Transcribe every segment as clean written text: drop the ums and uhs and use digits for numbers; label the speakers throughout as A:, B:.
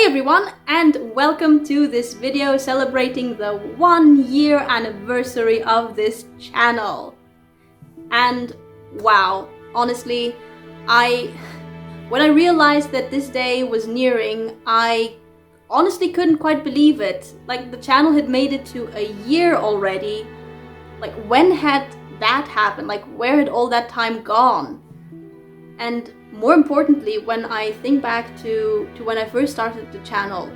A: everyone, and welcome to this video celebrating the 1-year anniversary of this channel. And wow, honestly, when I realized that this day was nearing, I honestly couldn't quite believe it. Like, the channel had made it to a year already. Like, when had that happened? Like, where had all that time gone? And more importantly, when I think back to when I first started the channel,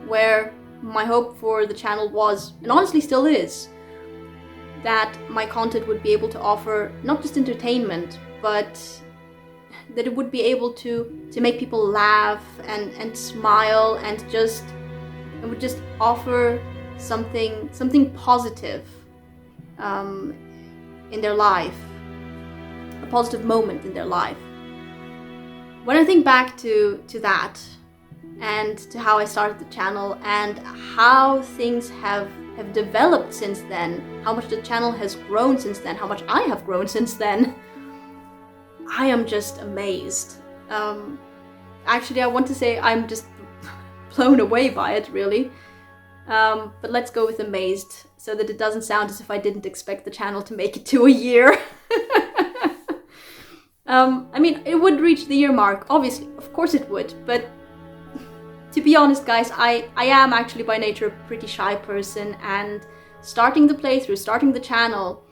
A: where my hope for the channel was, and honestly still is, that my content would be able to offer not just entertainment, but that it would be able to make people laugh and smile and would just offer something positive in their life, a positive moment in their life. When I think back to that and to how I started the channel and how things have developed since then, how much the channel has grown since then, how much I have grown since then, I am just amazed. Actually, I want to say I'm just blown away by it, really. But let's go with amazed, so that it doesn't sound as if I didn't expect the channel to make it to a year. I mean, it would reach the year mark, obviously, of course it would, but to be honest, guys, I am actually by nature a pretty shy person, and starting the playthrough, starting the channel,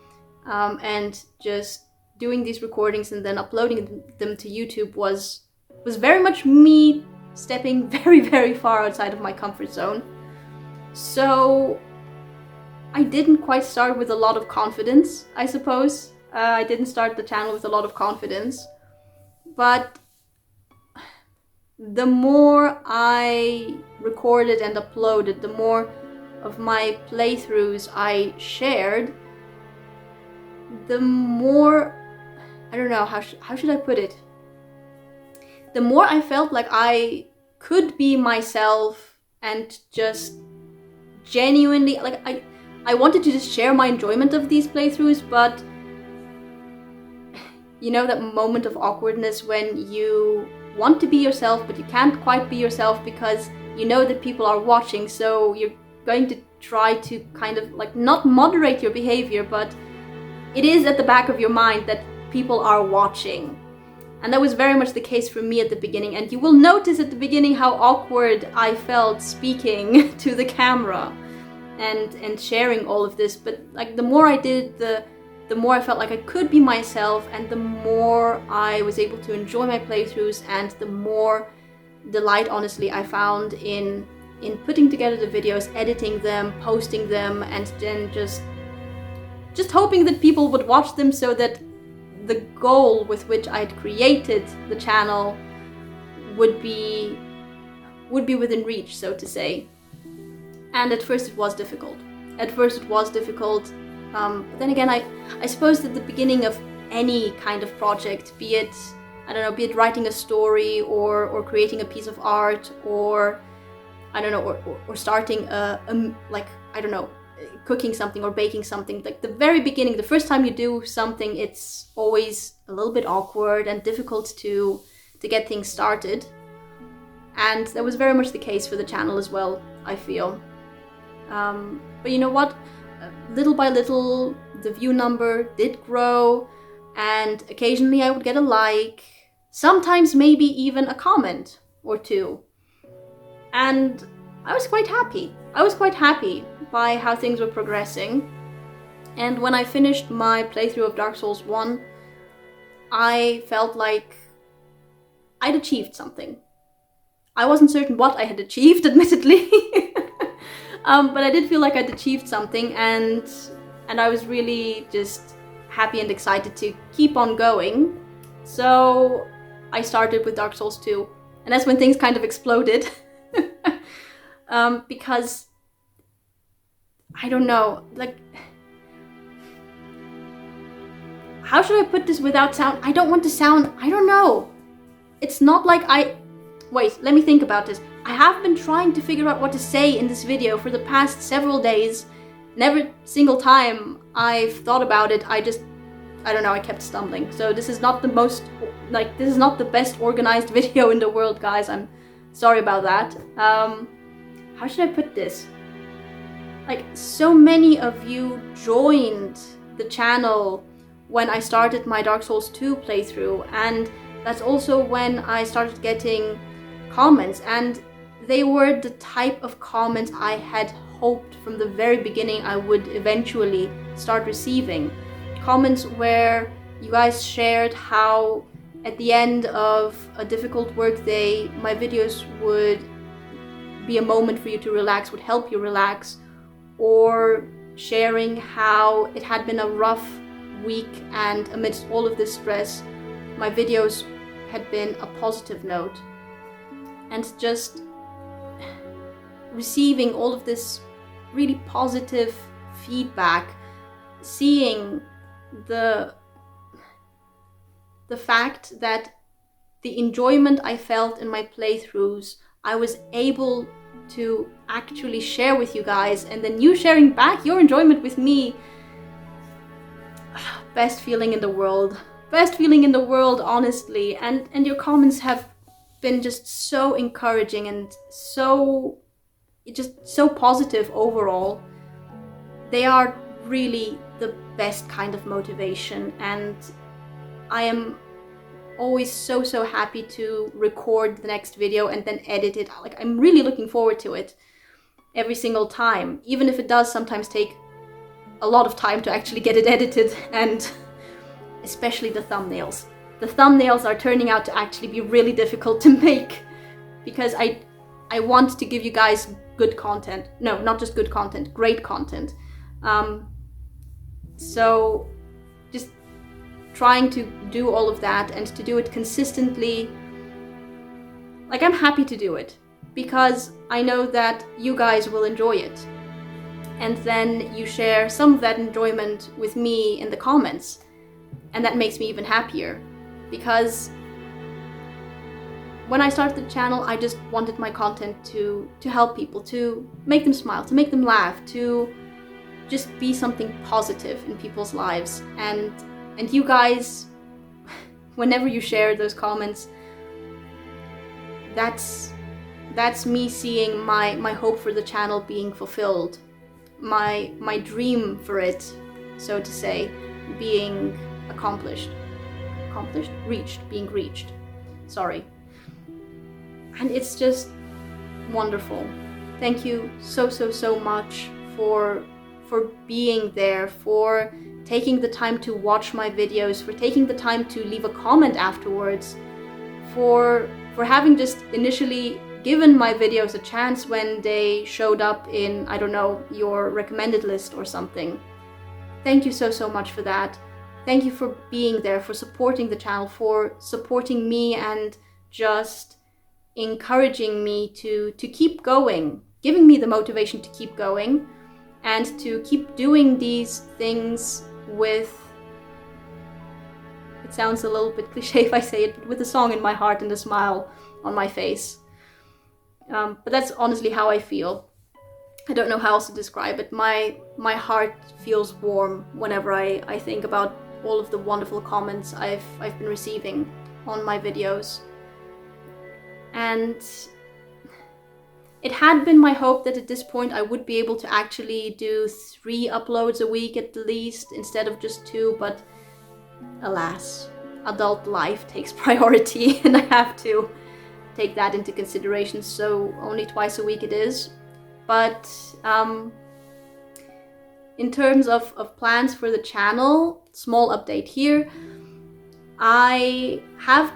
A: and just doing these recordings and then uploading them to YouTube was very much me stepping very, very far outside of my comfort zone. So I didn't quite start with a lot of confidence, I suppose. I didn't start the channel with a lot of confidence, but the more I recorded and uploaded, the more of my playthroughs I shared, the more, I don't know, how should I put it? The more I felt like I could be myself and just genuinely, like, I wanted to just share my enjoyment of these playthroughs, but you know that moment of awkwardness when you want to be yourself, but you can't quite be yourself because you know that people are watching, so you're going to try to kind of, like, not moderate your behavior, but it is at the back of your mind that people are watching. And that was very much the case for me at the beginning, and you will notice at the beginning how awkward I felt speaking to the camera and sharing all of this, but like the more I did, the more I felt like I could be myself, and the more I was able to enjoy my playthroughs, and the more delight, honestly, I found in putting together the videos, editing them, posting them, and then just hoping that people would watch them, so that the goal with which I had created the channel would be within reach, so to say. And at first it was difficult. But then again, I suppose that the beginning of any kind of project, be it writing a story or creating a piece of art, or I don't know, or starting cooking something or baking something. Like, the very beginning, the first time you do something, it's always a little bit awkward and difficult to get things started. And that was very much the case for the channel as well, I feel. But you know what? Little by little, the view number did grow, and occasionally I would get a like, sometimes maybe even a comment or two. And I was quite happy. By how things were progressing. And when I finished my playthrough of Dark Souls 1, I felt like I'd achieved something. I wasn't certain what I had achieved, admittedly. But I did feel like I'd achieved something, and I was really just happy and excited to keep on going. So I started with Dark Souls 2, and that's when things kind of exploded. Because I don't know, like, how should I put this without sound? I don't want to sound, I don't know. It's not like wait, let me think about this. I have been trying to figure out what to say in this video for the past several days, and every single time I've thought about it, I don't know, I kept stumbling. So this is not the best organized video in the world, guys. I'm Sorry about that. How should I put this? Like, so many of you joined the channel when I started my Dark Souls 2 playthrough, and that's also when I started getting comments, and they were the type of comments I had hoped from the very beginning I would eventually start receiving. Comments where you guys shared how at the end of a difficult work day, my videos would be a moment for you to relax, would help you relax, or sharing how it had been a rough week and amidst all of this stress, my videos had been a positive note. And just receiving all of this really positive feedback, seeing the fact that the enjoyment I felt in my playthroughs, I was able to actually share with you guys, and then you sharing back your enjoyment with me. Best feeling in the world. Best feeling in the world, honestly. And your comments have been just so encouraging and so positive overall. They are really the best kind of motivation, and I am always so happy to record the next video and then edit it. Like, I'm really looking forward to it every single time, even if it does sometimes take a lot of time to actually get it edited, and especially the thumbnails. The thumbnails are turning out to actually be really difficult to make, because I want to give you guys good content. No, not just good content, great content. So just trying to do all of that and to do it consistently. Like, I'm happy to do it because I know that you guys will enjoy it. And then you share some of that enjoyment with me in the comments. And that makes me even happier, because when I started the channel, I just wanted my content to help people, to make them smile, to make them laugh, to just be something positive in people's lives. And you guys, whenever you share those comments, that's me seeing my hope for the channel being fulfilled, my dream for it, so to say, being being reached. Sorry. And it's just wonderful. Thank you so much for being there, for taking the time to watch my videos, for taking the time to leave a comment afterwards, for having just initially given my videos a chance when they showed up in, I don't know, your recommended list or something. Thank you so much for that. Thank you for being there, for supporting the channel, for supporting me and just encouraging me to keep going, giving me the motivation to keep going and to keep doing these things with, it sounds a little bit cliche if I say it, but with a song in my heart and a smile on my face. But that's honestly how I feel. I don't know how else to describe it. My heart feels warm whenever I think about all of the wonderful comments I've been receiving on my videos. And it had been my hope that at this point I would be able to actually do 3 uploads a week at least, instead of just 2, but alas, adult life takes priority and I have to take that into consideration, so only twice a week it is. But in terms of plans for the channel, small update here. I have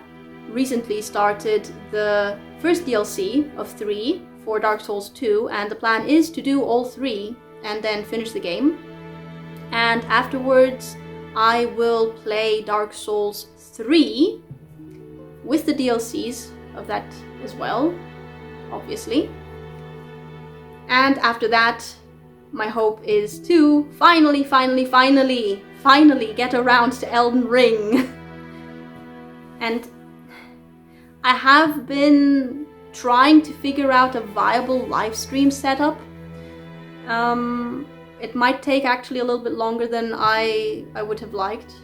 A: recently started the first DLC of 3 for Dark Souls 2, and the plan is to do all 3 and then finish the game. And afterwards I will play Dark Souls 3 with the DLCs of that as well, obviously. And after that, my hope is to finally get around to Elden Ring. And I have been trying to figure out a viable live stream setup. It might take actually a little bit longer than I would have liked.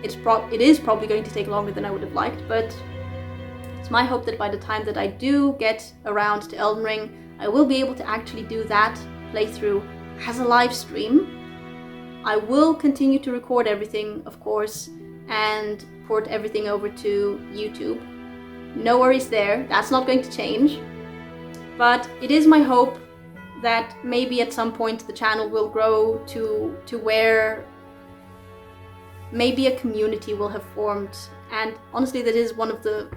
A: It is probably going to take longer than I would have liked, but it's my hope that by the time that I do get around to Elden Ring, I will be able to actually do that playthrough as a live stream. I will continue to record everything, of course, and port everything over to YouTube. No worries there, that's not going to change. But it is my hope that maybe at some point the channel will grow to where maybe a community will have formed. And honestly, that is one of the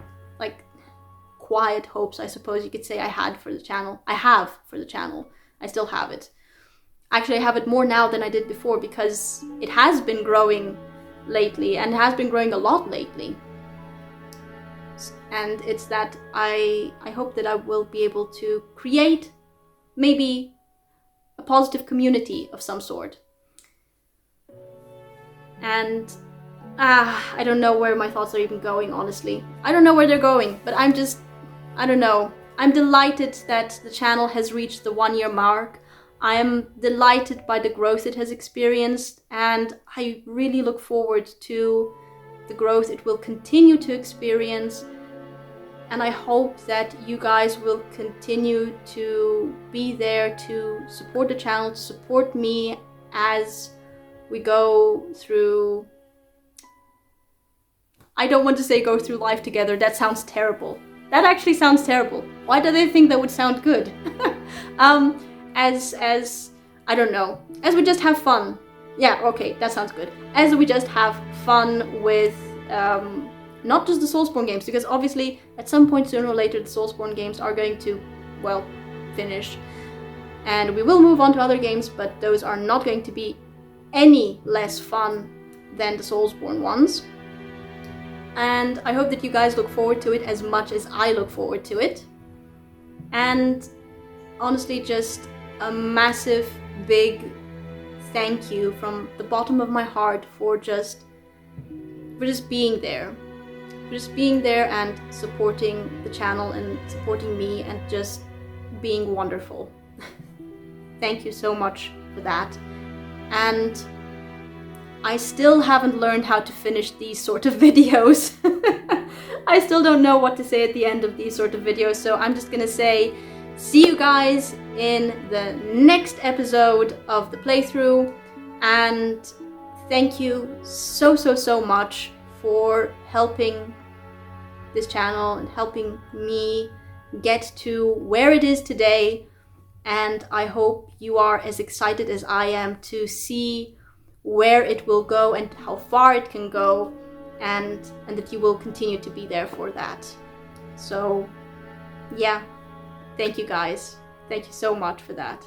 A: quiet hopes, I suppose you could say, I have for the channel. I still have it. Actually, I have it more now than I did before, because it has been growing lately, and has been growing a lot lately. And it's that I hope that I will be able to create maybe a positive community of some sort. And I don't know where my thoughts are even going, honestly. I don't know where they're going, but I don't know. I'm delighted that the channel has reached the 1-year mark. I am delighted by the growth it has experienced, and I really look forward to the growth it will continue to experience. And I hope that you guys will continue to be there to support the channel, to support me as we go through... I don't want to say go through life together, that sounds terrible. That actually sounds terrible. Why do they think that would sound good? As I don't know, as we just have fun. Yeah, okay, that sounds good. As we just have fun with not just the Soulsborne games, because obviously at some point sooner or later the Soulsborne games are going to, well, finish. And we will move on to other games, but those are not going to be any less fun than the Soulsborne ones. And I hope that you guys look forward to it as much as I look forward to it. And honestly, just a massive, big thank you from the bottom of my heart for just being there. For just being there and supporting the channel and supporting me and just being wonderful. Thank you so much for that. And I still haven't learned how to finish these sort of videos. I still don't know what to say at the end of these sort of videos, so I'm just gonna say, see you guys in the next episode of the playthrough, and thank you so much for helping this channel and helping me get to where it is today. And I hope you are as excited as I am to see where it will go and how far it can go, and that you will continue to be there for that. So yeah, thank you guys. Thank you so much for that.